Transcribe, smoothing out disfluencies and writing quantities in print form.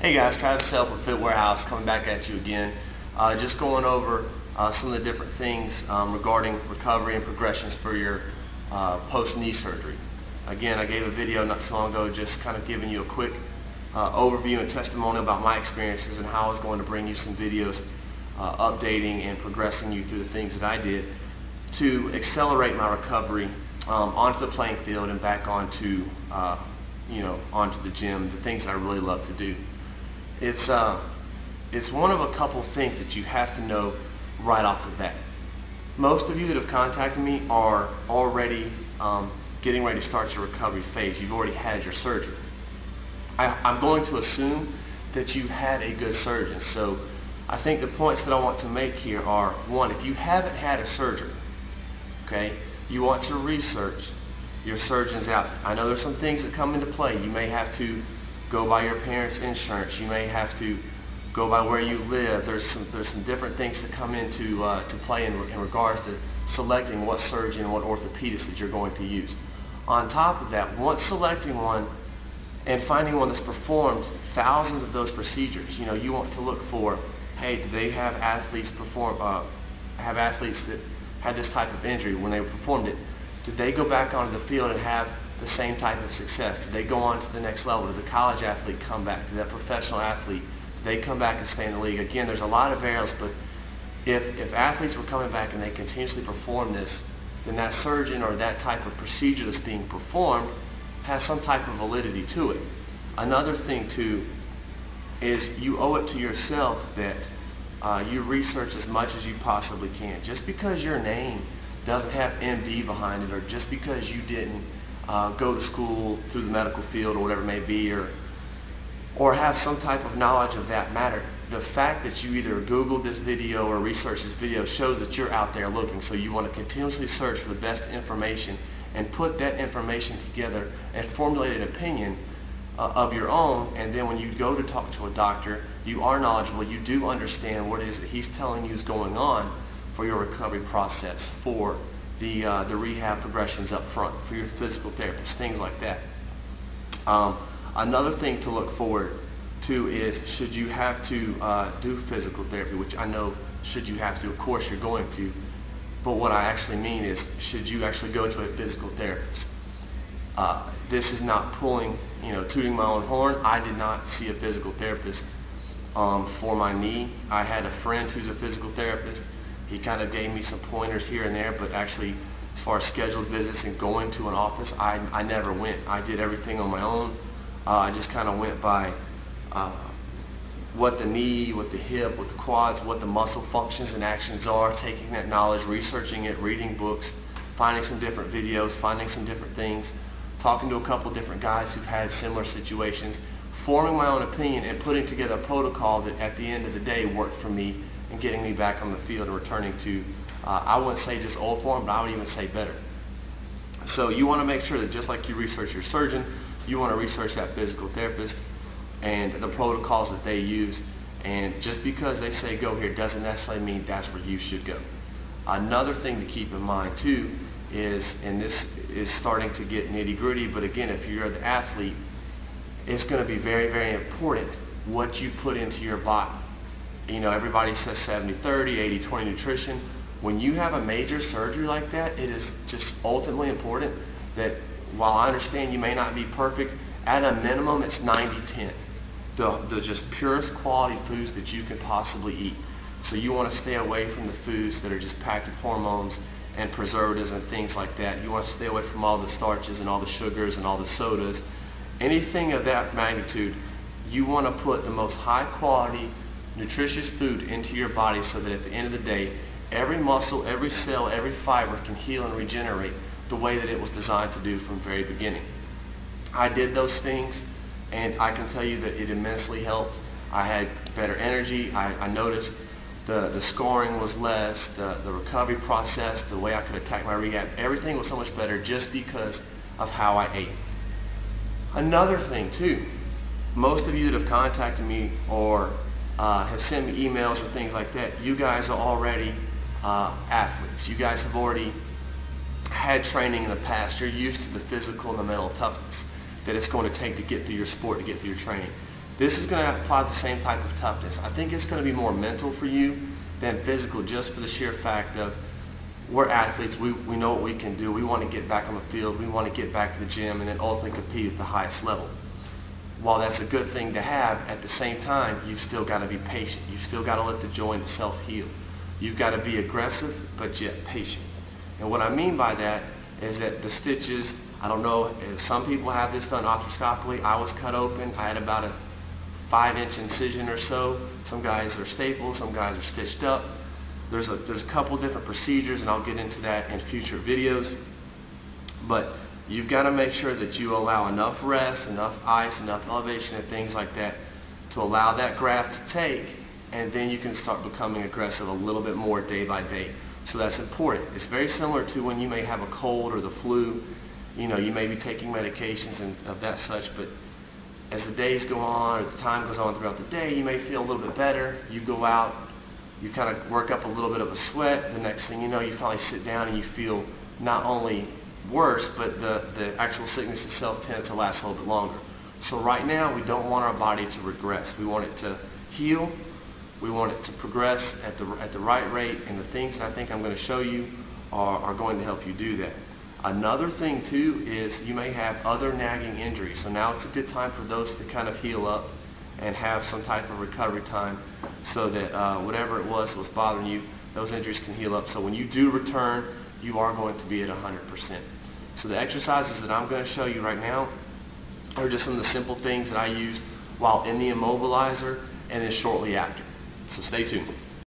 Hey guys, Travis with Fit Warehouse coming back at you again. Just going over some of the different things regarding recovery and progressions for your post-knee surgery. Again, I gave a video not so long ago just kind of giving you a quick overview and testimonial about my experiences and how I was going to bring you some videos updating and progressing you through the things that I did to accelerate my recovery onto the playing field and back onto onto the gym, the things that I really love to do. It's one of a couple things that you have to know right off the bat. Most of you that have contacted me are already getting ready to start your recovery phase. You've already had your surgery. I'm going to assume that you've had a good surgeon. So I think the points that I want to make here are, one, if you haven't had a surgery, okay, you want to research your surgeons out. I know there's some things that come into play. You may have to go by your parents' insurance. You may have to go by where you live. There's some different things that come into to play in regards to selecting what surgeon and what orthopedist that you're going to use. On top of that, once selecting one and finding one that's performed thousands of those procedures, you want to look for, hey, do they have athletes that had this type of injury when they performed it? Did they go back onto the field and have the same type of success? Did they go on to the next level? Did the college athlete come back? Did that professional athlete, did they come back and stay in the league? Again, there's a lot of variables, but if athletes were coming back and they continuously perform this, then that surgeon or that type of procedure that's being performed has some type of validity to it. Another thing too is you owe it to yourself that you research as much as you possibly can. Just because your name doesn't have MD behind it, or just because you didn't go to school through the medical field or whatever it may be, or have some type of knowledge of that matter, the fact that you either Googled this video or researched this video shows that you're out there looking. So you want to continuously search for the best information and put that information together and formulate an opinion of your own. And then when you go to talk to a doctor, you are knowledgeable, you do understand what it is that he's telling you is going on for your recovery process, for the rehab progressions up front, for your physical therapist, things like that. Another thing to look forward to is, should you have to do physical therapy, which I know should you have to, of course you're going to, but what I actually mean is, should you actually go to a physical therapist? This is not pulling, tooting my own horn. I did not see a physical therapist for my knee. I had a friend who's a physical therapist. He kind of gave me some pointers here and there, but actually as far as scheduled visits and going to an office, I never went. I did everything on my own. I just kind of went by what the knee, what the hip, what the quads, what the muscle functions and actions are, taking that knowledge, researching it, reading books, finding some different videos, finding some different things, talking to a couple different guys who've had similar situations, forming my own opinion and putting together a protocol that at the end of the day worked for me and getting me back on the field and returning to, I wouldn't say just old form, but I would even say better. So you want to make sure that just like you research your surgeon, you want to research that physical therapist and the protocols that they use. And just because they say go here doesn't necessarily mean that's where you should go. Another thing to keep in mind too is, and this is starting to get nitty-gritty, but again, if you're the athlete, it's going to be very, very important what you put into your body. Everybody says 70-30, 80-20 nutrition. When you have a major surgery like that, it is just ultimately important that, while I understand you may not be perfect, at a minimum it's 90-10. The just purest quality foods that you can possibly eat. So you want to stay away from the foods that are just packed with hormones and preservatives and things like that. You want to stay away from all the starches and all the sugars and all the sodas. Anything of that magnitude, you want to put the most high quality, nutritious food into your body so that at the end of the day, every muscle, every cell, every fiber can heal and regenerate the way that it was designed to do from the very beginning. I did those things, and I can tell you that it immensely helped. I had better energy. I noticed the scoring was less, the recovery process, the way I could attack my rehab, everything was so much better just because of how I ate. Another thing too, most of you that have contacted me or have sent me emails or things like that, you guys are already athletes. You guys have already had training in the past. You're used to the physical and the mental toughness that it's going to take to get through your sport, to get through your training. This is going to apply the same type of toughness. I think it's going to be more mental for you than physical, just for the sheer fact of we're athletes, we know what we can do, we want to get back on the field, we want to get back to the gym and then ultimately compete at the highest level. While that's a good thing to have, at the same time, you've still got to be patient. You've still got to let the joint itself heal. You've got to be aggressive, but yet patient. And what I mean by that is that the stitches, I don't know, some people have this done arthroscopically. I was cut open. I had about a 5-inch incision or so. Some guys are stapled, some guys are stitched up. There's a couple different procedures, and I'll get into that in future videos. But you've got to make sure that you allow enough rest, enough ice, enough elevation and things like that to allow that graft to take, and then you can start becoming aggressive a little bit more day by day. So that's important. It's very similar to when you may have a cold or the flu. You know, you may be taking medications and of that such, but as the days go on or the time goes on throughout the day, you may feel a little bit better. You go out, you kind of work up a little bit of a sweat. The next thing you know, you finally sit down and you feel not only worse, but the actual sickness itself tends to last a little bit longer. So right now, we don't want our body to regress. We want it to heal. We want it to progress at the right rate, and the things that I think I'm going to show you are going to help you do that. Another thing too is you may have other nagging injuries. So now it's a good time for those to kind of heal up and have some type of recovery time so that whatever it was that was bothering you, those injuries can heal up. So when you do return, you are going to be at 100%. So the exercises that I'm going to show you right now are just some of the simple things that I use while in the immobilizer and then shortly after. So stay tuned.